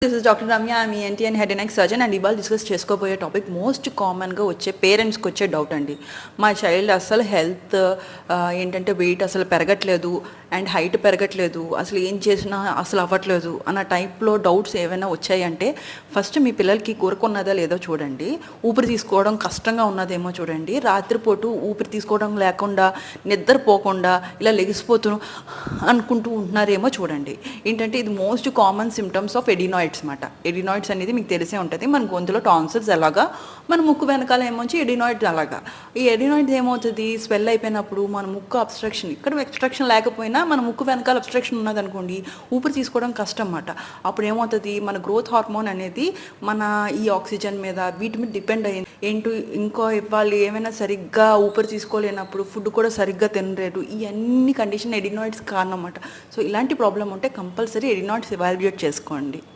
This is doctor Ramya. I'm ENT and head and neck surgeon. And ఇవాళ discuss చేసుకోబోయే topic most కామన్గా వచ్చే పేరెంట్స్కి వచ్చే డౌట్ అండి. మా చైల్డ్ అసలు హెల్త్ ఏంటంటే వెయిట్ అసలు పెరగట్లేదు అండ్ హైట్ పెరగట్లేదు, అసలు ఏం చేసినా అసలు అవ్వట్లేదు అన్న టైప్లో డౌట్స్ ఏమైనా వచ్చాయంటే ఫస్ట్ మీ పిల్లలకి కోరుకున్నదా లేదో చూడండి. ఊపిరి తీసుకోవడం కష్టంగా ఉన్నదేమో చూడండి. రాత్రిపూట ఊపిరి తీసుకోవడం లేకుండా నిద్రపోకుండా ఇలా లెగిసిపోతూ అనుకుంటూ ఉంటున్నారేమో చూడండి. ఏంటంటే ఇది most common symptoms of adenoids మాట. ఎడినాయిడ్స్ అనేది మీకు తెలిసే ఉంటుంది. మన గొంతులో టాన్సిల్స్ ఎలాగా, మన ముక్కు వెనకాల ఏమొచ్చి ఎడినాయిడ్స్ అలాగా. ఈ ఎడినాయిడ్స్ ఏమవుతుంది, స్వెల్ అయిపోయినప్పుడు మన ముక్కు అబ్స్ట్రక్షన్, ఇక్కడ అబ్స్ట్రక్షన్ లేకపోయినా మన ముక్కు వెనకాల అబ్స్ట్రక్షన్ ఉన్నదనుకోండి, ఊపిరి తీసుకోవడం కష్టం అన్నమాట. అప్పుడు ఏమవుతుంది, మన గ్రోత్ హార్మోన్ అనేది మన ఈ ఆక్సిజన్ మీద వీటి మీద డిపెండ్ అయ్యింది. ఏంటో ఇంకో ఇవ్వాలి, ఏమైనా సరిగ్గా ఊపిరి తీసుకోలేనప్పుడు ఫుడ్ కూడా సరిగ్గా తినలేదు, ఈ అన్ని కండిషన్ ఎడినాయిడ్స్ కారణం అన్నమాట. సో ఇలాంటి ప్రాబ్లం ఉంటే కంపల్సరీ ఎడినాయిడ్స్ ఎవాల్యుయేట్ చేసుకోండి.